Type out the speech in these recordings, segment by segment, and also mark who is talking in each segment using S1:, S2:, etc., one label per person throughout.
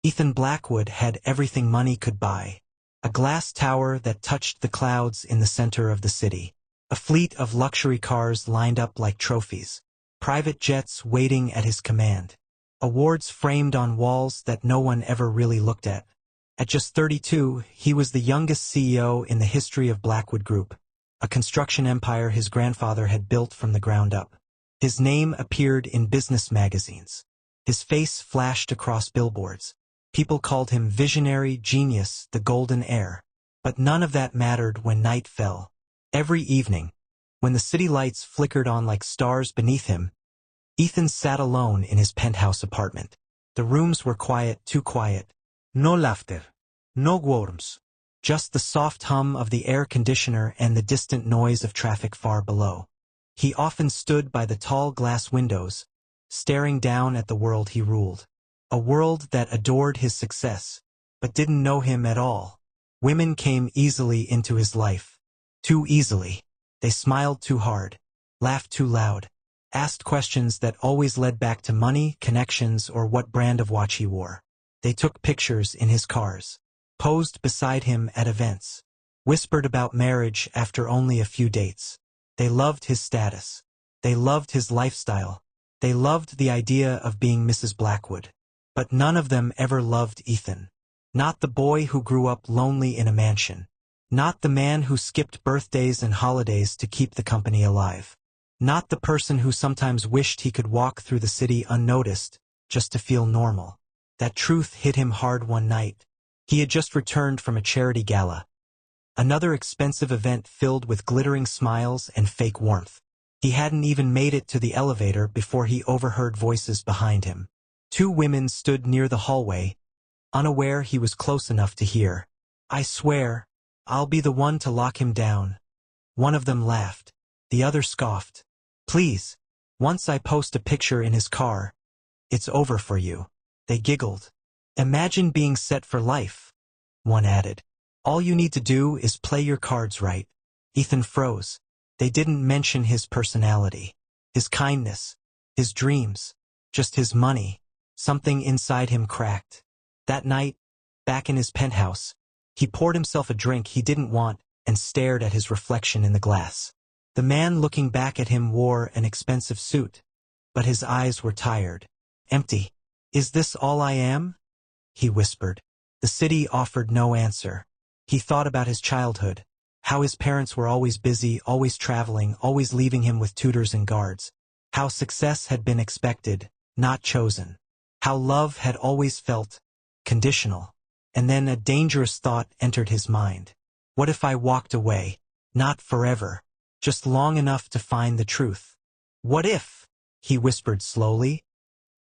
S1: Ethan Blackwood had everything money could buy. A glass tower that touched the clouds in the center of the city. A fleet of luxury cars lined up like trophies. Private jets waiting at his command. Awards framed on walls that no one ever really looked at. At just 32, he was the youngest CEO in the history of Blackwood Group, a construction empire his grandfather had built from the ground up. His name appeared in business magazines. His face flashed across billboards. People called him visionary, genius, the golden heir. But none of that mattered when night fell. Every evening, when the city lights flickered on like stars beneath him, Ethan sat alone in his penthouse apartment. The rooms were quiet, too quiet. No laughter, no worms. Just the soft hum of the air conditioner and the distant noise of traffic far below. He often stood by the tall glass windows, staring down at the world he ruled. A world that adored his success, but didn't know him at all. Women came easily into his life. Too easily. They smiled too hard, laughed too loud, asked questions that always led back to money, connections, or what brand of watch he wore. They took pictures in his cars, posed beside him at events, whispered about marriage after only a few dates. They loved his status. They loved his lifestyle. They loved the idea of being Mrs. Blackwood. But none of them ever loved Ethan. Not the boy who grew up lonely in a mansion. Not the man who skipped birthdays and holidays to keep the company alive. Not the person who sometimes wished he could walk through the city unnoticed, just to feel normal. That truth hit him hard one night. He had just returned from a charity gala. Another expensive event filled with glittering smiles and fake warmth. He hadn't even made it to the elevator before he overheard voices behind him. Two women stood near the hallway, unaware he was close enough to hear. "I swear, I'll be the one to lock him down." One of them laughed. The other scoffed. "Please, once I post a picture in his car, it's over for you." They giggled. "Imagine being set for life," one added. "All you need to do is play your cards right." Ethan froze. They didn't mention his personality, his kindness, his dreams, just his money. Something inside him cracked. That night, back in his penthouse, he poured himself a drink he didn't want and stared at his reflection in the glass. The man looking back at him wore an expensive suit, but his eyes were tired, empty. "Is this all I am?" he whispered. The city offered no answer. He thought about his childhood, how his parents were always busy, always traveling, always leaving him with tutors and guards. How success had been expected, not chosen. How love had always felt conditional. And then a dangerous thought entered his mind. What if I walked away? Not forever, just long enough to find the truth. What if, he whispered slowly,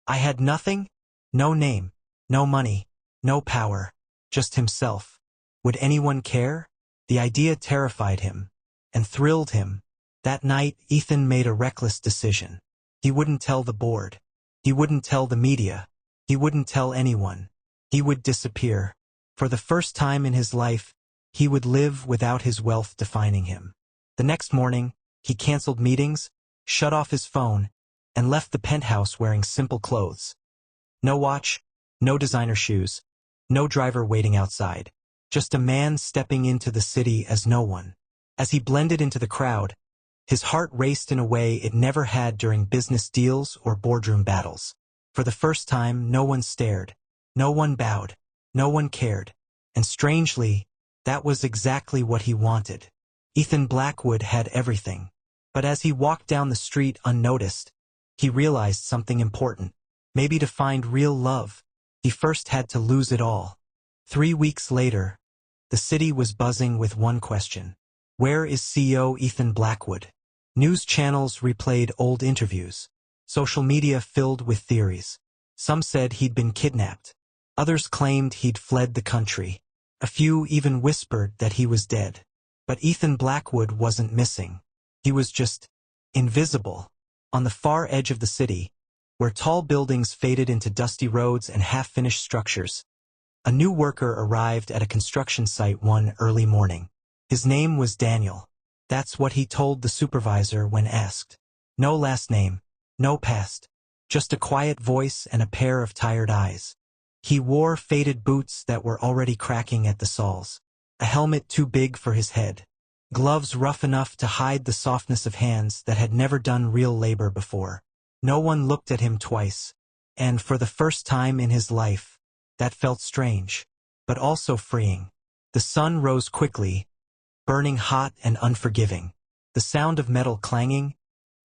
S1: I had nothing? No name, no money, no power, just himself. Would anyone care? The idea terrified him and thrilled him. That night, Ethan made a reckless decision. He wouldn't tell the board. He wouldn't tell the media. He wouldn't tell anyone. He would disappear. For the first time in his life, he would live without his wealth defining him. The next morning, he canceled meetings, shut off his phone, and left the penthouse wearing simple clothes. No watch, no designer shoes, no driver waiting outside. Just a man stepping into the city as no one. As he blended into the crowd, his heart raced in a way it never had during business deals or boardroom battles. For the first time, no one stared, no one bowed, no one cared. And strangely, that was exactly what he wanted. Ethan Blackwood had everything. But as he walked down the street unnoticed, he realized something important. Maybe to find real love, he first had to lose it all. 3 weeks later, the city was buzzing with one question. Where is CEO Ethan Blackwood? News channels replayed old interviews. Social media filled with theories. Some said he'd been kidnapped. Others claimed he'd fled the country. A few even whispered that he was dead. But Ethan Blackwood wasn't missing. He was just invisible. On the far edge of the city, where tall buildings faded into dusty roads and half-finished structures, a new worker arrived at a construction site one early morning. His name was Daniel. That's what he told the supervisor when asked. No last name, no past, just a quiet voice and a pair of tired eyes. He wore faded boots that were already cracking at the soles, a helmet too big for his head, gloves rough enough to hide the softness of hands that had never done real labor before. No one looked at him twice, and for the first time in his life, that felt strange, but also freeing. The sun rose quickly, burning hot and unforgiving. The sound of metal clanging,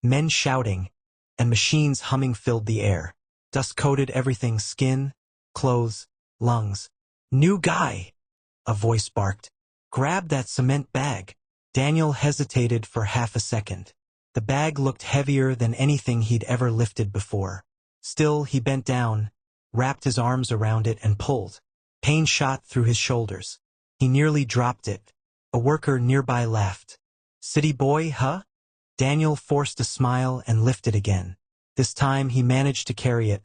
S1: men shouting, and machines humming filled the air. Dust coated everything: skin, clothes, lungs. "New guy," a voice barked. "Grab that cement bag." Daniel hesitated for half a second. The bag looked heavier than anything he'd ever lifted before. Still, he bent down, wrapped his arms around it and pulled. Pain shot through his shoulders. He nearly dropped it. A worker nearby laughed. "City boy, huh?" Daniel forced a smile and lifted again. This time he managed to carry it.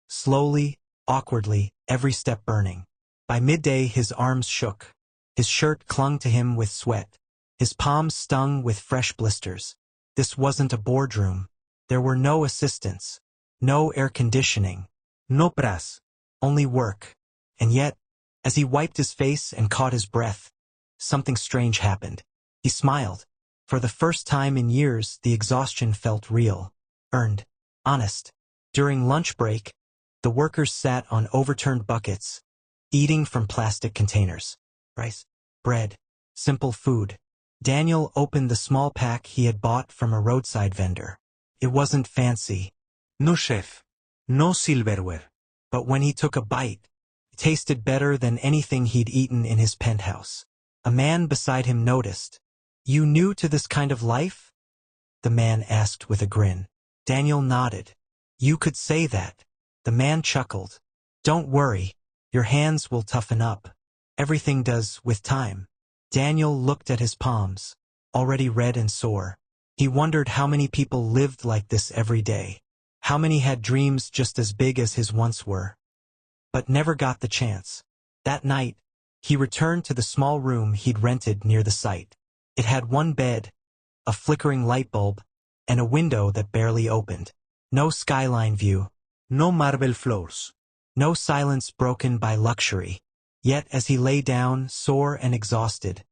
S1: Slowly, awkwardly, every step burning. By midday his arms shook. His shirt clung to him with sweat. His palms stung with fresh blisters. This wasn't a boardroom. There were no assistants. No air conditioning. No pras. Only work. And yet, as he wiped his face and caught his breath, something strange happened. He smiled. For the first time in years, the exhaustion felt real. Earned. Honest. During lunch break, the workers sat on overturned buckets, eating from plastic containers. Rice, bread, simple food. Daniel opened the small pack he had bought from a roadside vendor. It wasn't fancy. No chef. No silverware. But when he took a bite, it tasted better than anything he'd eaten in his penthouse. A man beside him noticed. "You new to this kind of life?" the man asked with a grin. Daniel nodded. "You could say that." The man chuckled. "Don't worry. Your hands will toughen up. Everything does with time." Daniel looked at his palms, already red and sore. He wondered how many people lived like this every day. How many had dreams just as big as his once were, but never got the chance. That night, he returned to the small room he'd rented near the site. It had one bed, a flickering light bulb, and a window that barely opened. No skyline view. No marble floors. No silence broken by luxury. Yet as he lay down, sore and exhausted,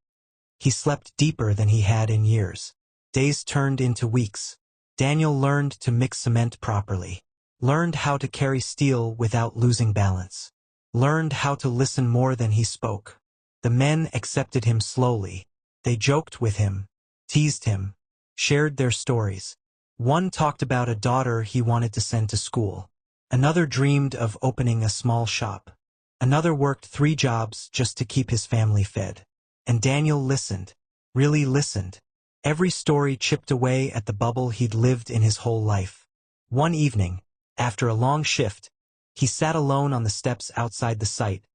S1: he slept deeper than he had in years. Days turned into weeks. Daniel learned to mix cement properly. Learned how to carry steel without losing balance. Learned how to listen more than he spoke. The men accepted him slowly. They joked with him, teased him, shared their stories. One talked about a daughter he wanted to send to school. Another dreamed of opening a small shop. Another worked 3 jobs just to keep his family fed. And Daniel listened, really listened. Every story chipped away at the bubble he'd lived in his whole life. One evening, after a long shift, he sat alone on the steps outside the site,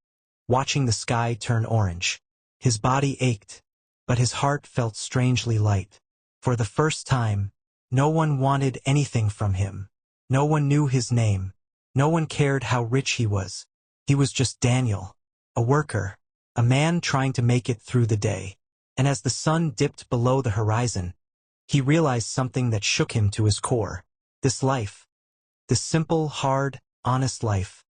S1: watching the sky turn orange. His body ached, but his heart felt strangely light. For the first time, no one wanted anything from him. No one knew his name. No one cared how rich he was. He was just Daniel, a worker, a man trying to make it through the day. And as the sun dipped below the horizon, he realized something that shook him to his core. This life, this simple, hard, honest life,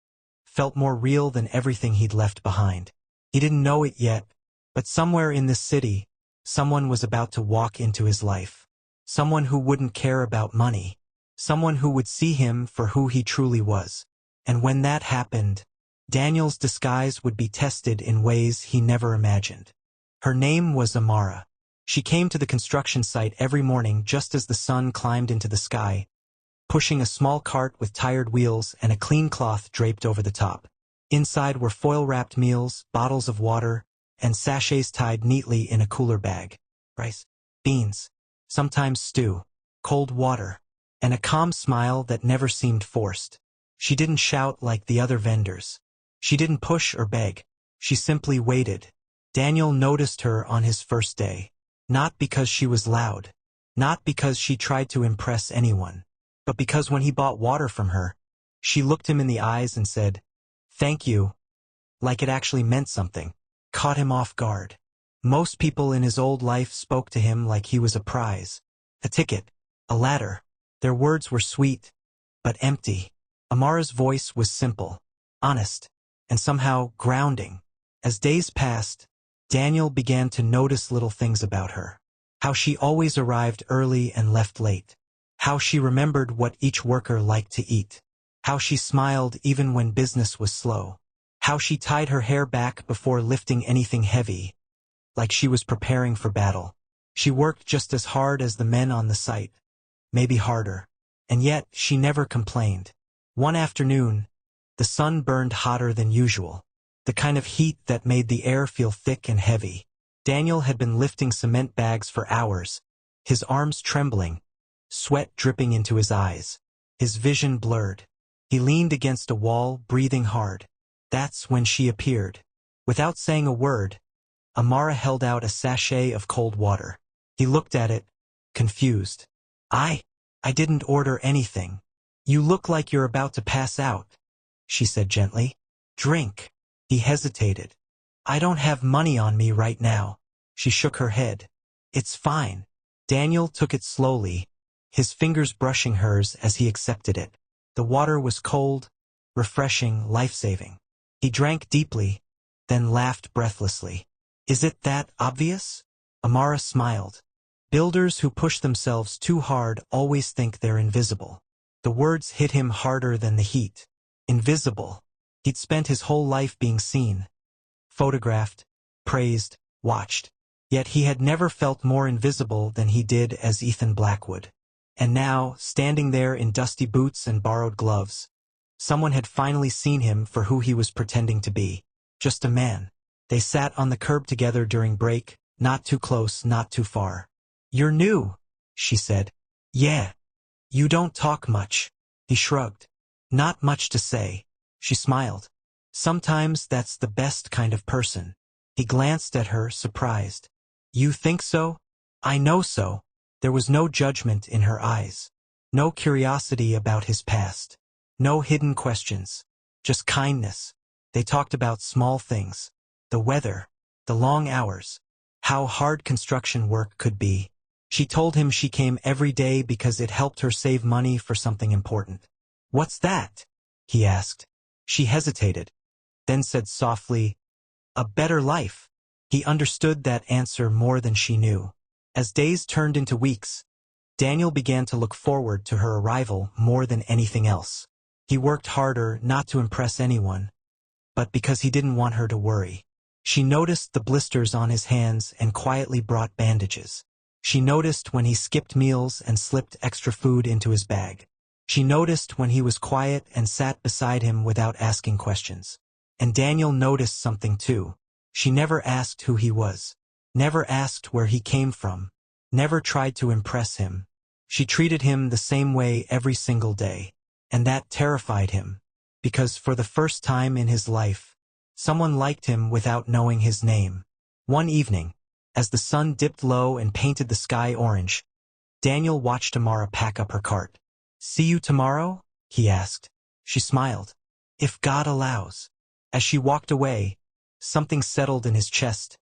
S1: felt more real than everything he'd left behind. He didn't know it yet, but somewhere in this city, someone was about to walk into his life. Someone who wouldn't care about money. Someone who would see him for who he truly was. And when that happened, Daniel's disguise would be tested in ways he never imagined. Her name was Amara. She came to the construction site every morning just as the sun climbed into the sky, pushing a small cart with tired wheels and a clean cloth draped over the top. Inside were foil-wrapped meals, bottles of water, and sachets tied neatly in a cooler bag. Rice, beans, sometimes stew, cold water, and a calm smile that never seemed forced. She didn't shout like the other vendors. She didn't push or beg. She simply waited. Daniel noticed her on his first day. Not because she was loud. Not because she tried to impress anyone. But because when he bought water from her, she looked him in the eyes and said, "Thank you," like it actually meant something. Caught him off guard. Most people in his old life spoke to him like he was a prize, a ticket, a ladder. Their words were sweet, but empty. Amara's voice was simple, honest. and somehow grounding. As days passed, Daniel began to notice little things about her. How she always arrived early and left late. How she remembered what each worker liked to eat. How she smiled even when business was slow. How she tied her hair back before lifting anything heavy, like she was preparing for battle. She worked just as hard as the men on the site, maybe harder. And yet, she never complained. One afternoon, the sun burned hotter than usual. The kind of heat that made the air feel thick and heavy. Daniel had been lifting cement bags for hours, his arms trembling, sweat dripping into his eyes, his vision blurred. He leaned against a wall, breathing hard. That's when she appeared. Without saying a word, Amara held out a sachet of cold water. He looked at it, confused. I didn't order anything. You look like you're about to pass out, she said gently. Drink. He hesitated. I don't have money on me right now. She shook her head. It's fine. Daniel took it slowly, his fingers brushing hers as he accepted it. The water was cold, refreshing, life-saving. He drank deeply, then laughed breathlessly. Is it that obvious? Amara smiled. Builders who push themselves too hard always think they're invisible. The words hit him harder than the heat. Invisible. He'd spent his whole life being seen, photographed, praised, watched. Yet he had never felt more invisible than he did as Ethan Blackwood. And now, standing there in dusty boots and borrowed gloves, someone had finally seen him for who he was pretending to be. Just a man. They sat on the curb together during break, not too close, not too far. You're new, she said. Yeah. You don't talk much. He shrugged. Not much to say. She smiled. Sometimes that's the best kind of person. He glanced at her, surprised. You think so? I know so. There was no judgment in her eyes. No curiosity about his past. No hidden questions. Just kindness. They talked about small things. The weather. The long hours. How hard construction work could be. She told him she came every day because it helped her save money for something important. What's that? He asked. She hesitated, then said softly, a better life. He understood that answer more than she knew. As days turned into weeks, Daniel began to look forward to her arrival more than anything else. He worked harder not to impress anyone, but because he didn't want her to worry. She noticed the blisters on his hands and quietly brought bandages. She noticed when he skipped meals and slipped extra food into his bag. She noticed when he was quiet and sat beside him without asking questions. And Daniel noticed something too. She never asked who he was. Never asked where he came from. Never tried to impress him. She treated him the same way every single day. And that terrified him. Because for the first time in his life, someone liked him without knowing his name. One evening, as the sun dipped low and painted the sky orange, Daniel watched Amara pack up her cart. See you tomorrow? He asked. She smiled. If God allows. As she walked away, something settled in his chest,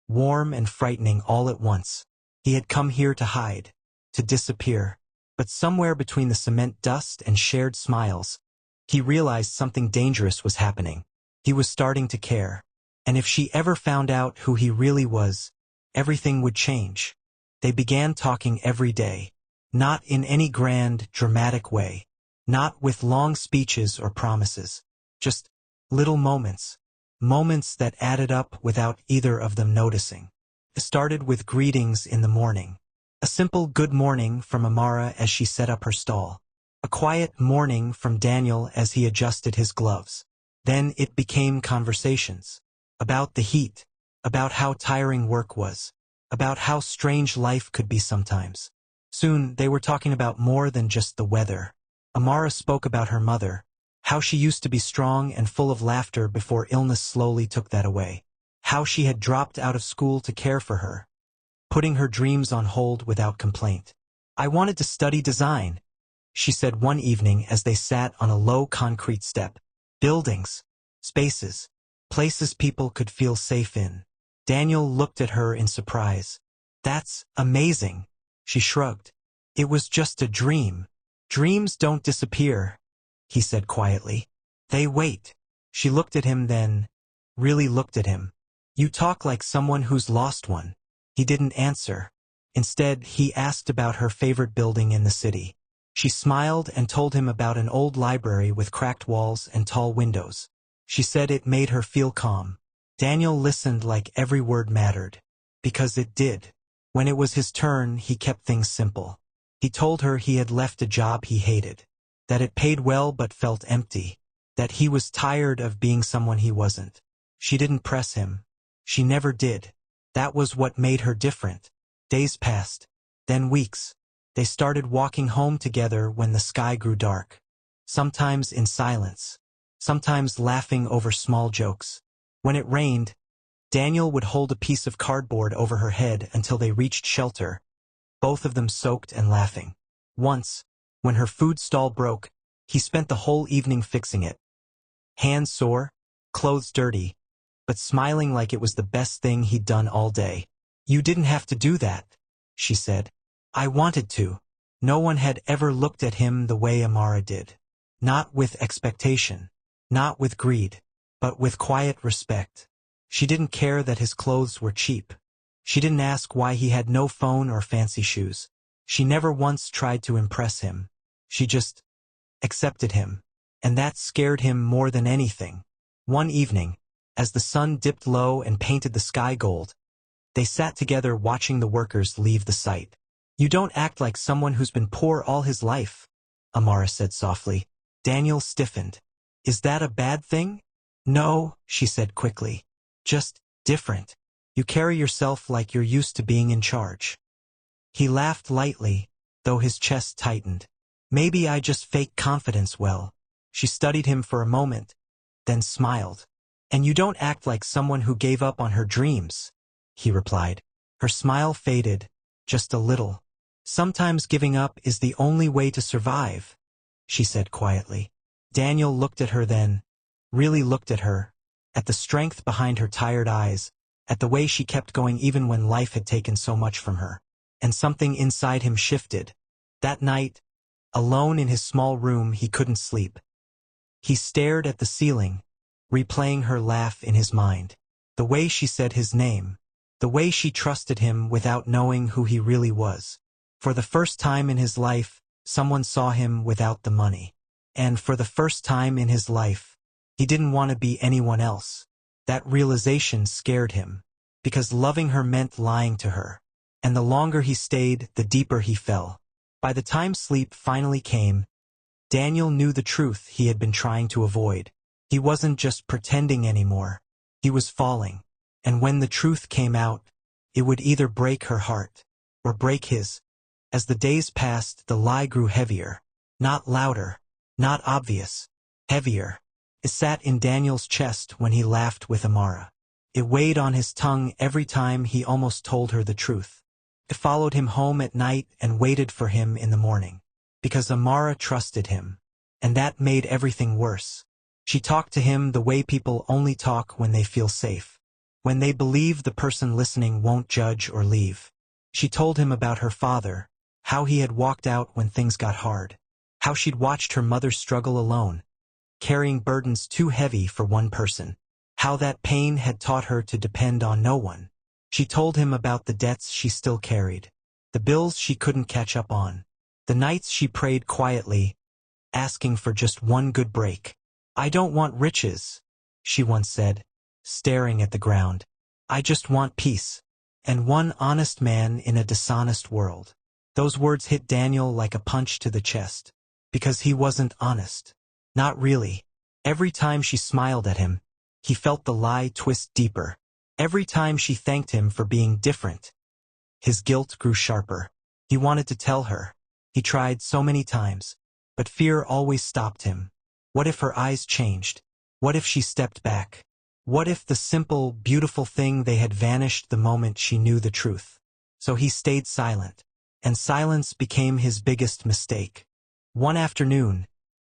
S1: warm and frightening all at once. He had come here to hide, to disappear. But somewhere between the cement dust and shared smiles, he realized something dangerous was happening. He was starting to care. And if she ever found out who he really was, everything would change. They began talking every day. Not in any grand, dramatic way. Not with long speeches or promises. Just little moments. Moments that added up without either of them noticing. It started with greetings in the morning. A simple good morning from Amara as she set up her stall. A quiet morning from Daniel as he adjusted his gloves. Then it became conversations. About the heat. About how tiring work was. About how strange life could be sometimes. Soon, they were talking about more than just the weather. Amara spoke about her mother, how she used to be strong and full of laughter before illness slowly took that away. How she had dropped out of school to care for her, putting her dreams on hold without complaint. I wanted to study design, she said one evening as they sat on a low concrete step. Buildings, spaces, places people could feel safe in. Daniel looked at her in surprise. That's amazing. She shrugged. It was just a dream. Dreams don't disappear, he said quietly. They wait. She looked at him then, really looked at him. "You talk like someone who's lost one." He didn't answer. Instead, he asked about her favorite building in the city. She smiled and told him about an old library with cracked walls and tall windows. She said it made her feel calm. Daniel listened like every word mattered. Because it did. When it was his turn, he kept things simple. He told her he had left a job he hated. That it paid well but felt empty. That he was tired of being someone he wasn't. She didn't press him. She never did. That was what made her different. Days passed. Then weeks. They started walking home together when the sky grew dark. Sometimes in silence. Sometimes laughing over small jokes. When it rained, Daniel would hold a piece of cardboard over her head until they reached shelter, both of them soaked and laughing. Once, when her food stall broke, he spent the whole evening fixing it. Hands sore, clothes dirty, but smiling like it was the best thing he'd done all day. "You didn't have to do that," she said. "I wanted to." No one had ever looked at him the way Amara did. Not with expectation. Not with greed. But with quiet respect. She didn't care that his clothes were cheap. She didn't ask why he had no phone or fancy shoes. She never once tried to impress him. She just accepted him. And that scared him more than anything. One evening, as the sun dipped low and painted the sky gold, they sat together watching the workers leave the site. "You don't act like someone who's been poor all his life," Amara said softly. Daniel stiffened. "Is that a bad thing?" "No," she said quickly. "Just different. You carry yourself like you're used to being in charge." He laughed lightly, though his chest tightened. "Maybe I just fake confidence well." She studied him for a moment, then smiled. "And you don't act like someone who gave up on her dreams," he replied. Her smile faded, just a little. "Sometimes giving up is the only way to survive," she said quietly. Daniel looked at her then, really looked at her, at the strength behind her tired eyes, at the way she kept going even when life had taken so much from her. And something inside him shifted. That night, alone in his small room, he couldn't sleep. He stared at the ceiling, replaying her laugh in his mind. The way she said his name. The way she trusted him without knowing who he really was. For the first time in his life, someone saw him without the money. And for the first time in his life, he didn't want to be anyone else. That realization scared him, because loving her meant lying to her. And the longer he stayed, the deeper he fell. By the time sleep finally came, Daniel knew the truth he had been trying to avoid. He wasn't just pretending anymore. He was falling. And when the truth came out, it would either break her heart, or break his. As the days passed, the lie grew heavier. Not louder, not obvious. Heavier. It sat in Daniel's chest when he laughed with Amara. It weighed on his tongue every time he almost told her the truth. It followed him home at night and waited for him in the morning. Because Amara trusted him. And that made everything worse. She talked to him the way people only talk when they feel safe. When they believe the person listening won't judge or leave. She told him about her father, how he had walked out when things got hard. How she'd watched her mother struggle alone, carrying burdens too heavy for one person. How that pain had taught her to depend on no one. She told him about the debts she still carried, the bills she couldn't catch up on, the nights she prayed quietly, asking for just one good break. "I don't want riches," she once said, staring at the ground. "I just want peace. And one honest man in a dishonest world." Those words hit Daniel like a punch to the chest. Because he wasn't honest. Not really. Every time she smiled at him, he felt the lie twist deeper. Every time she thanked him for being different, his guilt grew sharper. He wanted to tell her. He tried so many times, but fear always stopped him. What if her eyes changed? What if she stepped back? What if the simple, beautiful thing they had vanished the moment she knew the truth? So he stayed silent, and silence became his biggest mistake. One afternoon,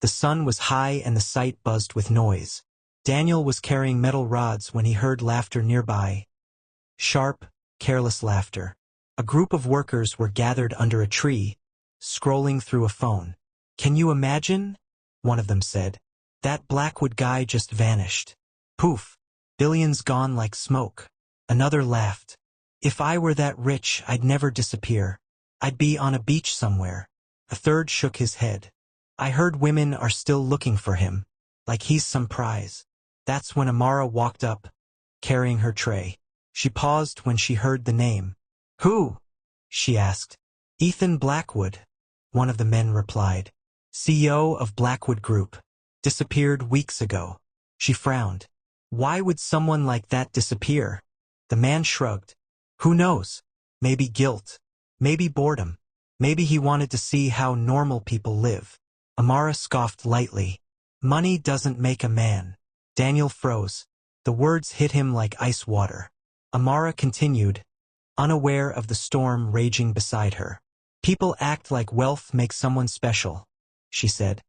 S1: the sun was high and the site buzzed with noise. Daniel was carrying metal rods when he heard laughter nearby. Sharp, careless laughter. A group of workers were gathered under a tree, scrolling through a phone. "Can you imagine?" one of them said. That Blackwood guy just vanished. Poof. Billions gone like smoke. Another laughed. If I were that rich, I'd never disappear. I'd be on a beach somewhere. A third shook his head. I heard women are still looking for him, like he's some prize. That's when Amara walked up, carrying her tray. She paused when she heard the name. Who? She asked. Ethan Blackwood, one of the men replied. CEO of Blackwood Group. Disappeared weeks ago. She frowned. Why would someone like that disappear? The man shrugged. Who knows? Maybe guilt. Maybe boredom. Maybe he wanted to see how normal people live. Amara scoffed lightly. Money doesn't make a man. Daniel froze. The words hit him like ice water. Amara continued, unaware of the storm raging beside her. People act like wealth makes someone special, she said.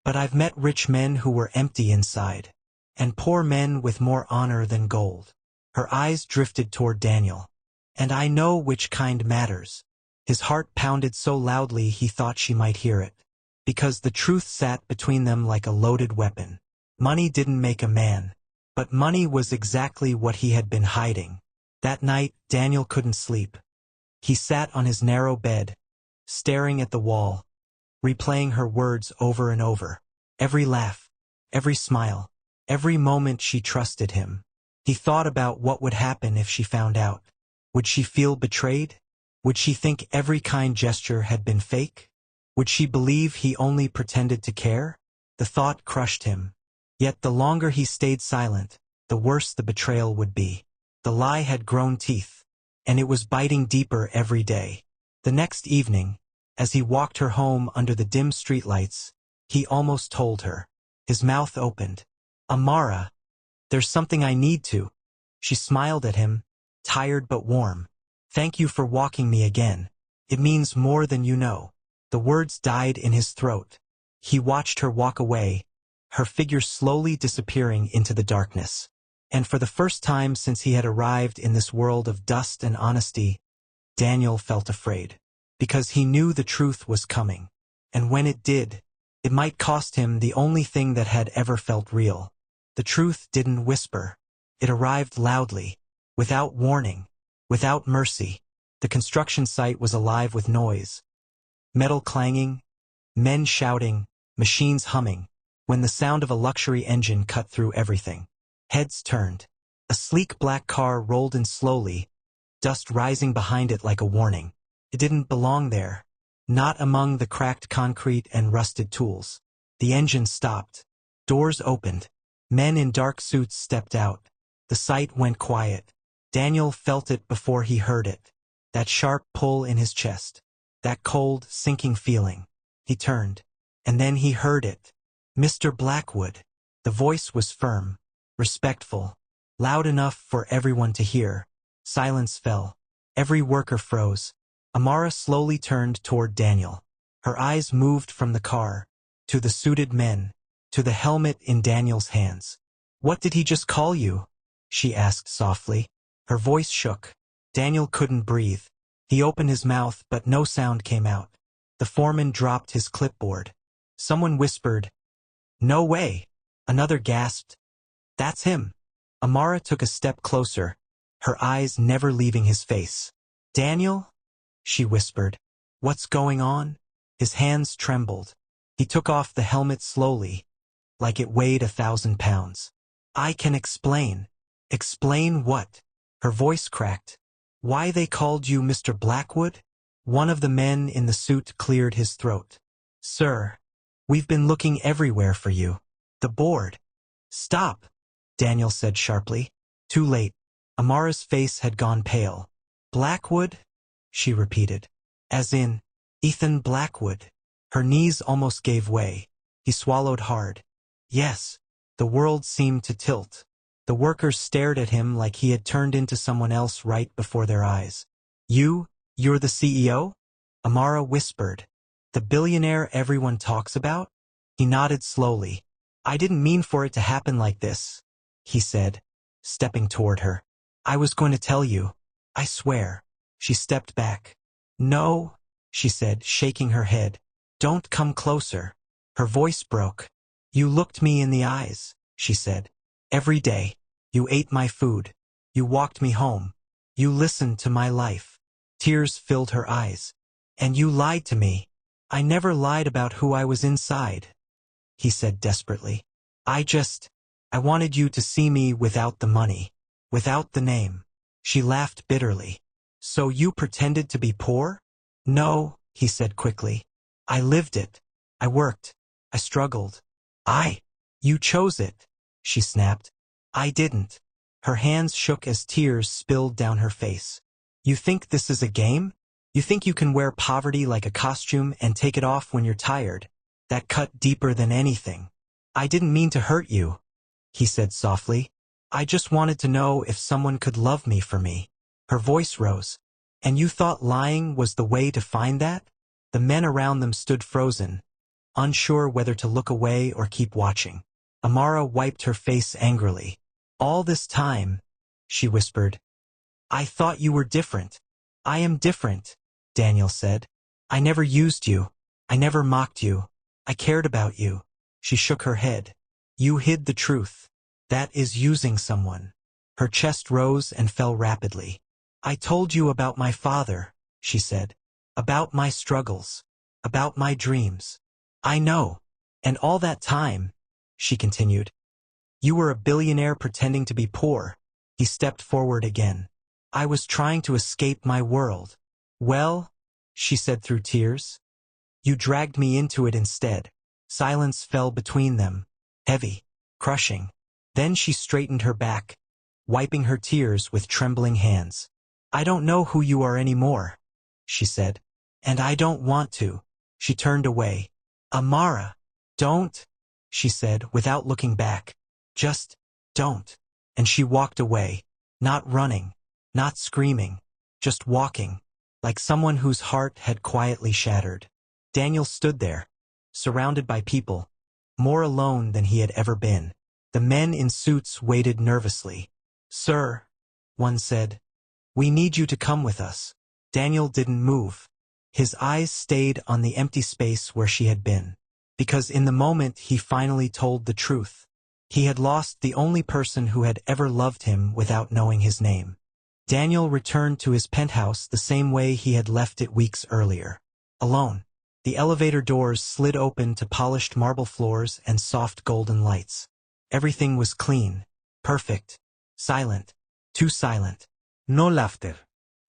S1: But I've met rich men who were empty inside. And poor men with more honor than gold. Her eyes drifted toward Daniel. And I know which kind matters. His heart pounded so loudly he thought she might hear it. Because the truth sat between them like a loaded weapon. Money didn't make a man. But money was exactly what he had been hiding. That night, Daniel couldn't sleep. He sat on his narrow bed, staring at the wall, replaying her words over and over. Every laugh, every smile, every moment she trusted him. He thought about what would happen if she found out. Would she feel betrayed? Would she think every kind gesture had been fake? Would she believe he only pretended to care? The thought crushed him. Yet the longer he stayed silent, the worse the betrayal would be. The lie had grown teeth, and it was biting deeper every day. The next evening, as he walked her home under the dim streetlights, he almost told her. His mouth opened. Amara, there's something I need to. She smiled at him, tired but warm. Thank you for walking me again. It means more than you know. The words died in his throat. He watched her walk away, her figure slowly disappearing into the darkness. And for the first time since he had arrived in this world of dust and honesty, Daniel felt afraid. Because he knew the truth was coming. And when it did, it might cost him the only thing that had ever felt real. The truth didn't whisper. It arrived loudly, without warning, without mercy. The construction site was alive with noise. Metal clanging, men shouting, machines humming, when the sound of a luxury engine cut through everything. Heads turned. A sleek black car rolled in slowly, dust rising behind it like a warning. It didn't belong there. Not among the cracked concrete and rusted tools. The engine stopped. Doors opened. Men in dark suits stepped out. The site went quiet. Daniel felt it before he heard it. That sharp pull in his chest. That cold, sinking feeling. He turned. And then he heard it. Mr. Blackwood. The voice was firm, respectful, loud enough for everyone to hear. Silence fell. Every worker froze. Amara slowly turned toward Daniel. Her eyes moved from the car, to the suited men, to the helmet in Daniel's hands. What did he just call you? She asked softly. Her voice shook. Daniel couldn't breathe. He opened his mouth, but no sound came out. The foreman dropped his clipboard. Someone whispered, "No way." Another gasped, "That's him." Amara took a step closer, her eyes never leaving his face. "Daniel?" she whispered. "What's going on?" His hands trembled. He took off the helmet slowly, like it weighed 1,000 pounds. "I can explain." "Explain what?" Her voice cracked. "Why they called you Mr. Blackwood?" One of the men in the suit cleared his throat. "Sir, we've been looking everywhere for you. The board." "Stop," Daniel said sharply. Too late. Amara's face had gone pale. "Blackwood?" she repeated. "As in, Ethan Blackwood." Her knees almost gave way. He swallowed hard. "Yes." The world seemed to tilt. The workers stared at him like he had turned into someone else right before their eyes. You're the CEO?" Amara whispered. "The billionaire everyone talks about?" He nodded slowly. "I didn't mean for it to happen like this," he said, stepping toward her. "I was going to tell you. I swear." She stepped back. "No," she said, shaking her head. "Don't come closer." Her voice broke. You looked me in the eyes, she said. Every day. You ate my food. You walked me home. You listened to my life. Tears filled her eyes. And you lied to me. I never lied about who I was inside, he said desperately. I wanted you to see me without the money, without the name. She laughed bitterly. So you pretended to be poor? No, he said quickly. I lived it. I worked. I struggled. You chose it, she snapped. I didn't. Her hands shook as tears spilled down her face. You think this is a game? You think you can wear poverty like a costume and take it off when you're tired? That cut deeper than anything. I didn't mean to hurt you, he said softly. I just wanted to know if someone could love me for me. Her voice rose. And you thought lying was the way to find that? The men around them stood frozen, unsure whether to look away or keep watching. Amara wiped her face angrily. All this time, she whispered. I thought you were different. I am different, Daniel said. I never used you. I never mocked you. I cared about you. She shook her head. You hid the truth. That is using someone. Her chest rose and fell rapidly. I told you about my father, she said. About my struggles. About my dreams. I know. And all that time, she continued. You were a billionaire pretending to be poor. He stepped forward again. I was trying to escape my world. Well, she said through tears. You dragged me into it instead. Silence fell between them, heavy, crushing. Then she straightened her back, wiping her tears with trembling hands. I don't know who you are anymore, she said. And I don't want to. She turned away. Amara, don't, she said without looking back. Just don't. And she walked away, not running, not screaming, just walking, like someone whose heart had quietly shattered. Daniel stood there, surrounded by people, more alone than he had ever been. The men in suits waited nervously. Sir, one said, we need you to come with us. Daniel didn't move. His eyes stayed on the empty space where she had been. Because in the moment he finally told the truth. He had lost the only person who had ever loved him without knowing his name. Daniel returned to his penthouse the same way he had left it weeks earlier. Alone. The elevator doors slid open to polished marble floors and soft golden lights. Everything was clean, perfect, silent, too silent. No laughter,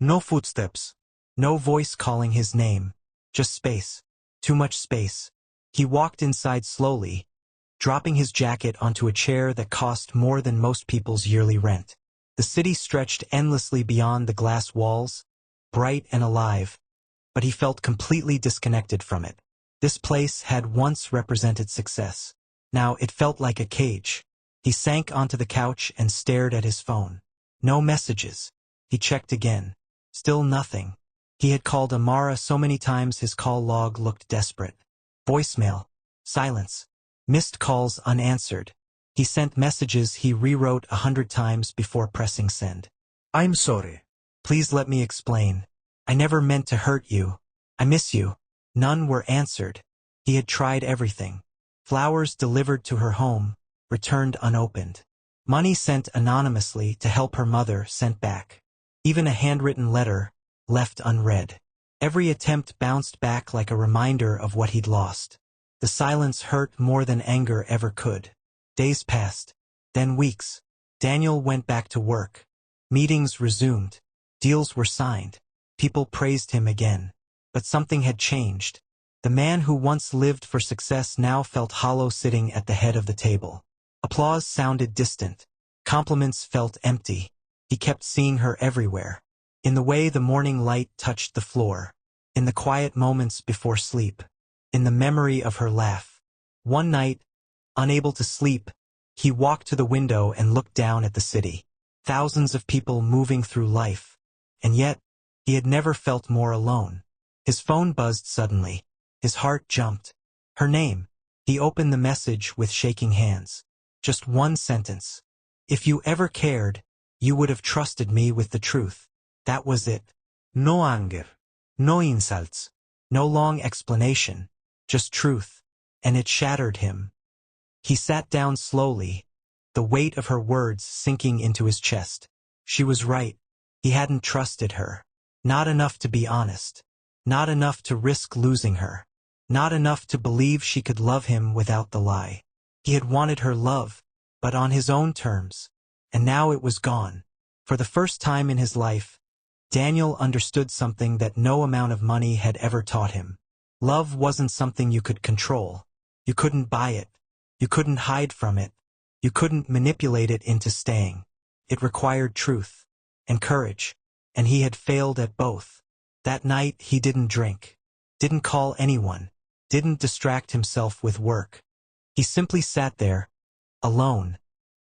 S1: no footsteps, no voice calling his name, just space, too much space. He walked inside slowly, dropping his jacket onto a chair that cost more than most people's yearly rent. The city stretched endlessly beyond the glass walls, bright and alive, but he felt completely disconnected from it. This place had once represented success. Now it felt like a cage. He sank onto the couch and stared at his phone. No messages. He checked again. Still nothing. He had called Amara so many times his call log looked desperate. Voicemail. Silence. Missed calls unanswered. He sent messages he rewrote 100 times before pressing send. I'm sorry. Please let me explain. I never meant to hurt you. I miss you. None were answered. He had tried everything. Flowers delivered to her home, returned unopened. Money sent anonymously to help her mother sent back. Even a handwritten letter, left unread. Every attempt bounced back like a reminder of what he'd lost. The silence hurt more than anger ever could. Days passed. Then weeks. Daniel went back to work. Meetings resumed. Deals were signed. People praised him again. But something had changed. The man who once lived for success now felt hollow sitting at the head of the table. Applause sounded distant. Compliments felt empty. He kept seeing her everywhere. In the way the morning light touched the floor. In the quiet moments before sleep. In the memory of her laugh. One night, unable to sleep, he walked to the window and looked down at the city. Thousands of people moving through life. And yet, he had never felt more alone. His phone buzzed suddenly. His heart jumped. Her name. He opened the message with shaking hands. Just one sentence. If you ever cared, you would have trusted me with the truth. That was it. No anger. No insults. No long explanation. Just truth. And it shattered him. He sat down slowly, the weight of her words sinking into his chest. She was right. He hadn't trusted her. Not enough to be honest. Not enough to risk losing her. Not enough to believe she could love him without the lie. He had wanted her love, but on his own terms. And now it was gone. For the first time in his life, Daniel understood something that no amount of money had ever taught him. Love wasn't something you could control. You couldn't buy it. You couldn't hide from it. You couldn't manipulate it into staying. It required truth and courage, and he had failed at both. That night he didn't drink, didn't call anyone, didn't distract himself with work. He simply sat there, alone,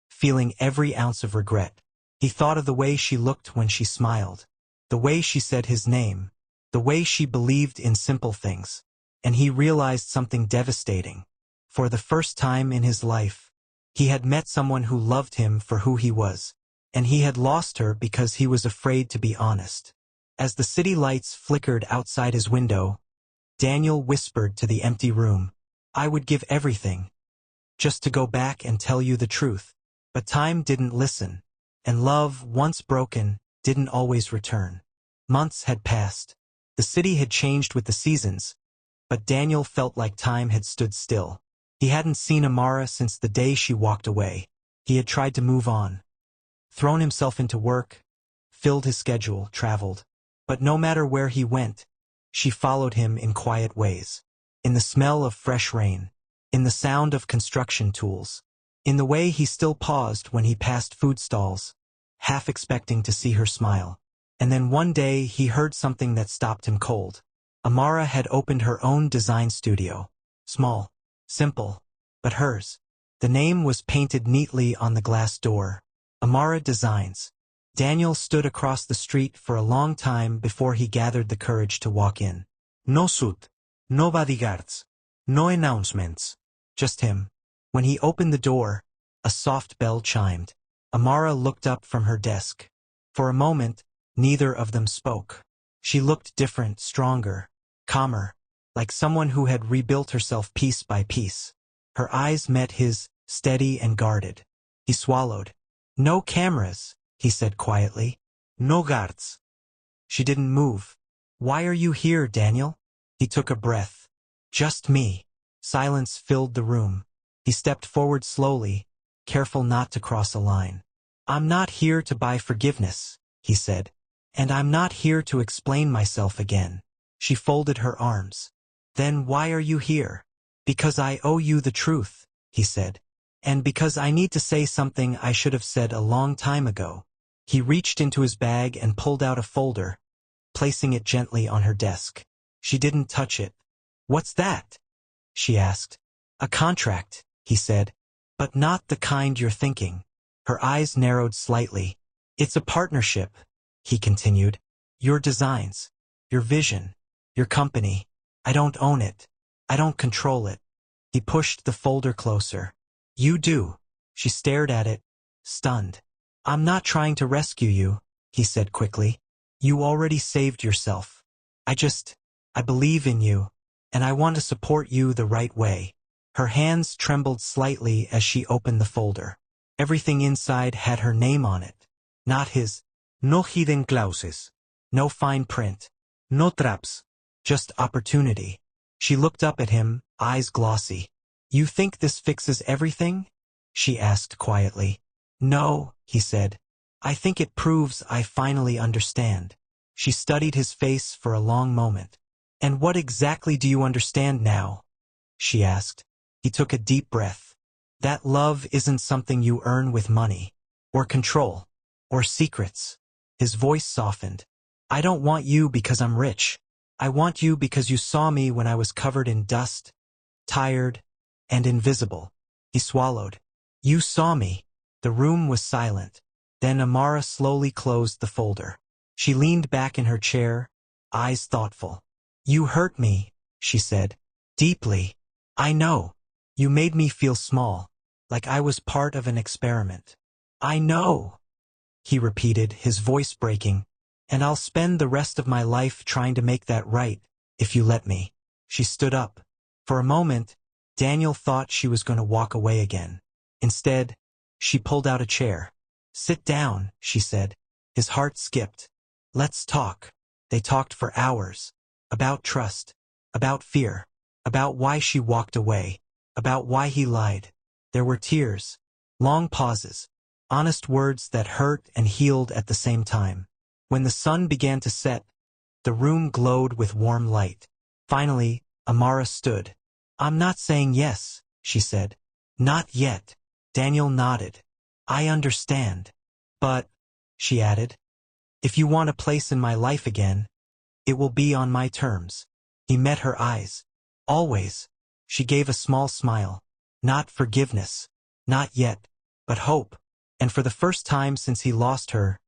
S1: feeling every ounce of regret. He thought of the way she looked when she smiled, the way she said his name, the way she believed in simple things, and he realized something devastating. For the first time in his life, he had met someone who loved him for who he was, and he had lost her because he was afraid to be honest. As the city lights flickered outside his window, Daniel whispered to the empty room, "I would give everything, just to go back and tell you the truth." But time didn't listen, and love, once broken, didn't always return. Months had passed. The city had changed with the seasons, but Daniel felt like time had stood still. He hadn't seen Amara since the day she walked away. He had tried to move on, thrown himself into work, filled his schedule, traveled. But no matter where he went, she followed him in quiet ways. In the smell of fresh rain, in the sound of construction tools, in the way he still paused when he passed food stalls, half expecting to see her smile. And then one day he heard something that stopped him cold. Amara had opened her own design studio. Small, simple, but hers. The name was painted neatly on the glass door. Amara Designs. Daniel stood across the street for a long time before he gathered the courage to walk in. No suit, no bodyguards, no announcements. Just him. When he opened the door, a soft bell chimed. Amara looked up from her desk. For a moment, neither of them spoke. She looked different, stronger, calmer, like someone who had rebuilt herself piece by piece. Her eyes met his, steady and guarded. He swallowed. "No cameras," he said quietly. "No guards." She didn't move. "Why are you here, Daniel?" He took a breath. "Just me." Silence filled the room. He stepped forward slowly, careful not to cross a line. "I'm not here to buy forgiveness," he said. "And I'm not here to explain myself again." She folded her arms. "Then why are you here?" "Because I owe you the truth," he said. "And because I need to say something I should have said a long time ago." He reached into his bag and pulled out a folder, placing it gently on her desk. She didn't touch it. "What's that?" she asked. "A contract," he said. "But not the kind you're thinking." Her eyes narrowed slightly. "It's a partnership," he continued. "Your designs, your vision, your company. I don't own it. I don't control it." He pushed the folder closer. "You do." She stared at it, stunned. "I'm not trying to rescue you," he said quickly. "You already saved yourself. I believe in you, and I want to support you the right way." Her hands trembled slightly as she opened the folder. Everything inside had her name on it. Not his. No hidden clauses. No fine print. No traps. Just opportunity. She looked up at him, eyes glossy. "You think this fixes everything?" she asked quietly. "No," he said. "I think it proves I finally understand." She studied his face for a long moment. "And what exactly do you understand now?" she asked. He took a deep breath. "That love isn't something you earn with money, or control, or secrets." His voice softened. "I don't want you because I'm rich. I want you because you saw me when I was covered in dust, tired, and invisible." He swallowed. "You saw me." The room was silent. Then Amara slowly closed the folder. She leaned back in her chair, eyes thoughtful. "You hurt me," she said. "Deeply. I know. You made me feel small, like I was part of an experiment." "I know," he repeated, his voice breaking. "And I'll spend the rest of my life trying to make that right, if you let me." She stood up. For a moment, Daniel thought she was going to walk away again. Instead, she pulled out a chair. "Sit down," she said. His heart skipped. "Let's talk." They talked for hours. About trust. About fear. About why she walked away. About why he lied. There were tears. Long pauses. Honest words that hurt and healed at the same time. When the sun began to set, the room glowed with warm light. Finally, Amara stood. "I'm not saying yes," she said. "Not yet." Daniel nodded. "I understand. But," she added, "if you want a place in my life again, it will be on my terms." He met her eyes. "Always." She gave a small smile. "Not forgiveness. Not yet. But hope." And for the first time since he lost her,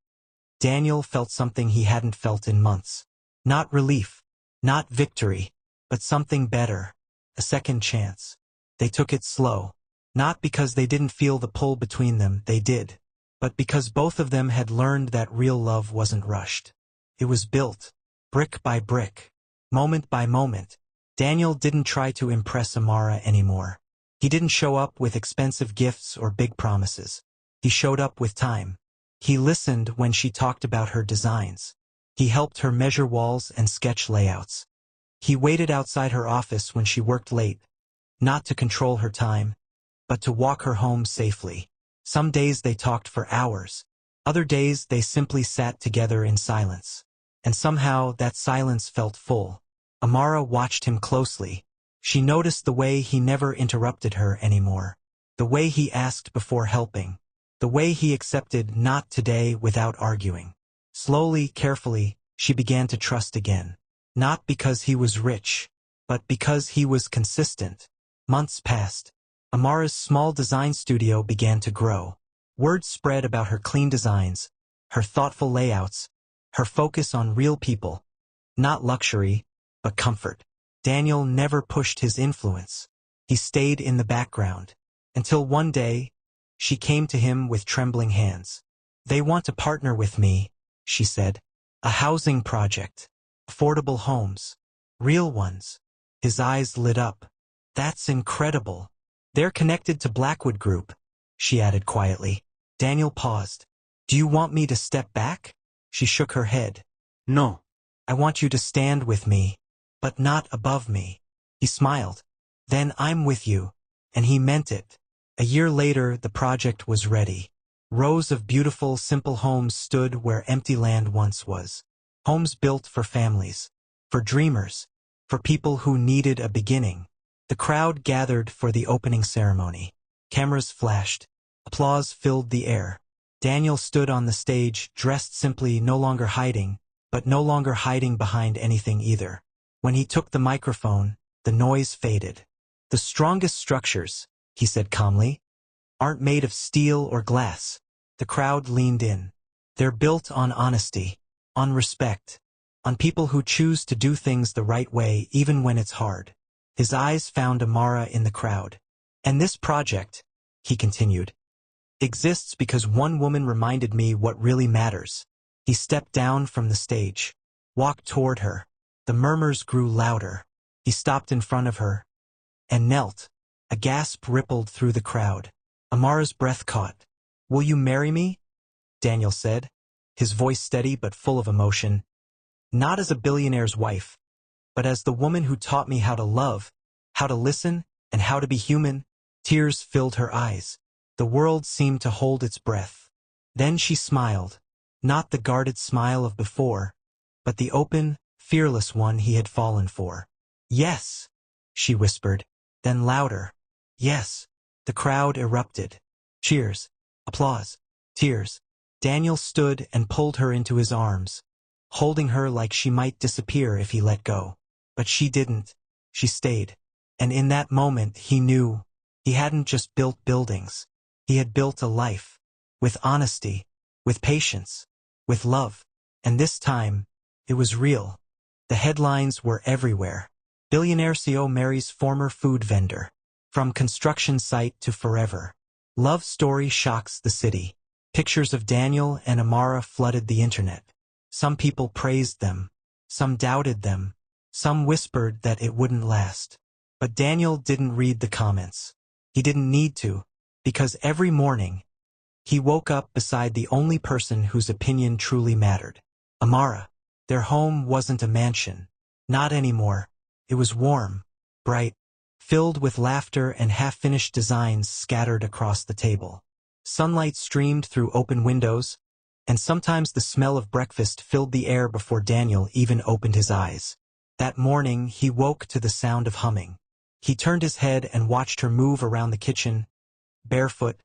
S1: Daniel felt something he hadn't felt in months. Not relief. Not victory. But something better. A second chance. They took it slow. Not because they didn't feel the pull between them, they did. But because both of them had learned that real love wasn't rushed. It was built. Brick by brick. Moment by moment. Daniel didn't try to impress Amara anymore. He didn't show up with expensive gifts or big promises. He showed up with time. He listened when she talked about her designs. He helped her measure walls and sketch layouts. He waited outside her office when she worked late, not to control her time, but to walk her home safely. Some days they talked for hours. Other days they simply sat together in silence. And somehow that silence felt full. Amara watched him closely. She noticed the way he never interrupted her anymore. The way he asked before helping. The way he accepted "not today" without arguing. Slowly, carefully, she began to trust again. Not because he was rich, but because he was consistent. Months passed. Amara's small design studio began to grow. Word spread about her clean designs, her thoughtful layouts, her focus on real people. Not luxury, but comfort. Daniel never pushed his influence. He stayed in the background. Until one day, she came to him with trembling hands. "They want to partner with me," she said. "A housing project. Affordable homes. Real ones." His eyes lit up. "That's incredible." "They're connected to Blackwood Group," she added quietly. Daniel paused. "Do you want me to step back?" She shook her head. "No. I want you to stand with me, but not above me." He smiled. "Then I'm with you." And he meant it. A year later, the project was ready. Rows of beautiful, simple homes stood where empty land once was. Homes built for families, for dreamers, for people who needed a beginning. The crowd gathered for the opening ceremony. Cameras flashed. Applause filled the air. Daniel stood on the stage, dressed simply, no longer hiding, but no longer hiding behind anything either. When he took the microphone, the noise faded. "The strongest structures," he said calmly, "aren't made of steel or glass." The crowd leaned in. "They're built on honesty, on respect, on people who choose to do things the right way even when it's hard." His eyes found Amara in the crowd. "And this project," he continued, "exists because one woman reminded me what really matters." He stepped down from the stage, walked toward her. The murmurs grew louder. He stopped in front of her and knelt. A gasp rippled through the crowd. Amara's breath caught. "Will you marry me?" Daniel said, his voice steady but full of emotion. "Not as a billionaire's wife, but as the woman who taught me how to love, how to listen, and how to be human." Tears filled her eyes. The world seemed to hold its breath. Then she smiled, not the guarded smile of before, but the open, fearless one he had fallen for. "Yes," she whispered, then louder. "Yes." The crowd erupted. Cheers, applause, tears. Daniel stood and pulled her into his arms, holding her like she might disappear if he let go. But she didn't. She stayed. And in that moment he knew he hadn't just built buildings. He had built a life. With honesty, with patience, with love. And this time, it was real. The headlines were everywhere. Billionaire CEO marries former food vendor. From construction site to forever. Love story shocks the city. Pictures of Daniel and Amara flooded the internet. Some people praised them. Some doubted them. Some whispered that it wouldn't last. But Daniel didn't read the comments. He didn't need to, because every morning, he woke up beside the only person whose opinion truly mattered. Amara. Their home wasn't a mansion. Not anymore. It was warm, bright, filled with laughter and half-finished designs scattered across the table. Sunlight streamed through open windows, and sometimes the smell of breakfast filled the air before Daniel even opened his eyes. That morning, he woke to the sound of humming. He turned his head and watched her move around the kitchen, barefoot,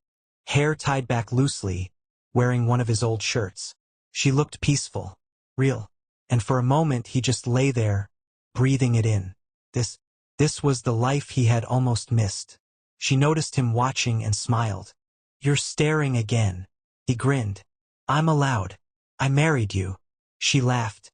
S1: hair tied back loosely, wearing one of his old shirts. She looked peaceful, real, and for a moment he just lay there, breathing it in. This was the life he had almost missed. She noticed him watching and smiled. "You're staring again." He grinned. "I'm allowed. I married you." She laughed,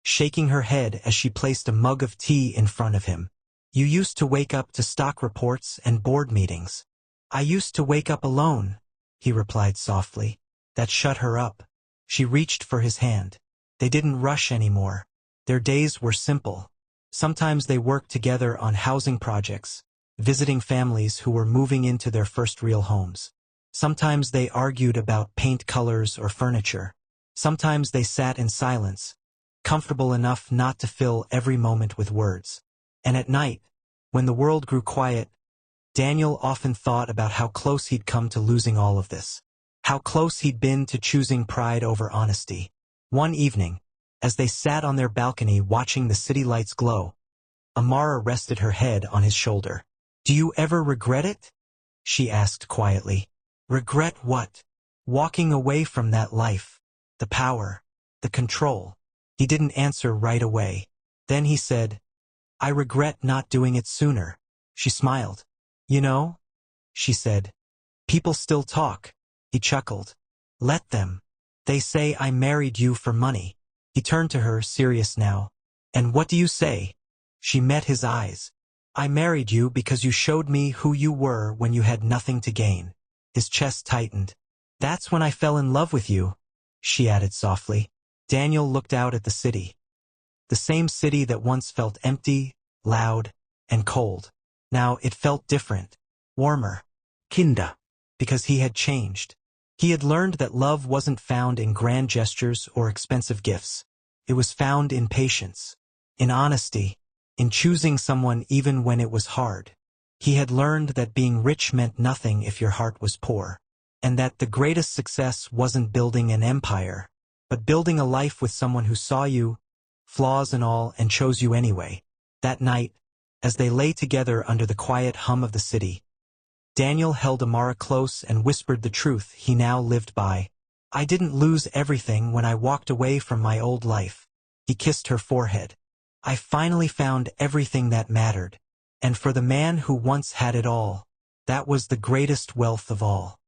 S1: shaking her head as she placed a mug of tea in front of him. "You used to wake up to stock reports and board meetings." "I used to wake up alone," he replied softly. That shut her up. She reached for his hand. They didn't rush anymore. Their days were simple. Sometimes they worked together on housing projects, visiting families who were moving into their first real homes. Sometimes they argued about paint colors or furniture. Sometimes they sat in silence, comfortable enough not to fill every moment with words. And at night, when the world grew quiet, Daniel often thought about how close he'd come to losing all of this. How close he'd been to choosing pride over honesty. One evening, as they sat on their balcony watching the city lights glow, Amara rested her head on his shoulder. "Do you ever regret it?" she asked quietly. "Regret what?" "Walking away from that life. The power. The control." He didn't answer right away. Then he said, "I regret not doing it sooner." She smiled. "You know," she said, "people still talk." He chuckled. "Let them. They say I married you for money." He turned to her, serious now. "And what do you say?" She met his eyes. "I married you because you showed me who you were when you had nothing to gain." His chest tightened. "That's when I fell in love with you," she added softly. Daniel looked out at the city. The same city that once felt empty, loud, and cold. Now it felt different, warmer, kinder, because he had changed. He had learned that love wasn't found in grand gestures or expensive gifts. It was found in patience, in honesty, in choosing someone even when it was hard. He had learned that being rich meant nothing if your heart was poor, and that the greatest success wasn't building an empire, but building a life with someone who saw you, flaws and all, and chose you anyway. That night, as they lay together under the quiet hum of the city, Daniel held Amara close and whispered the truth he now lived by. "I didn't lose everything when I walked away from my old life." He kissed her forehead. "I finally found everything that mattered. And for the man who once had it all, that was the greatest wealth of all."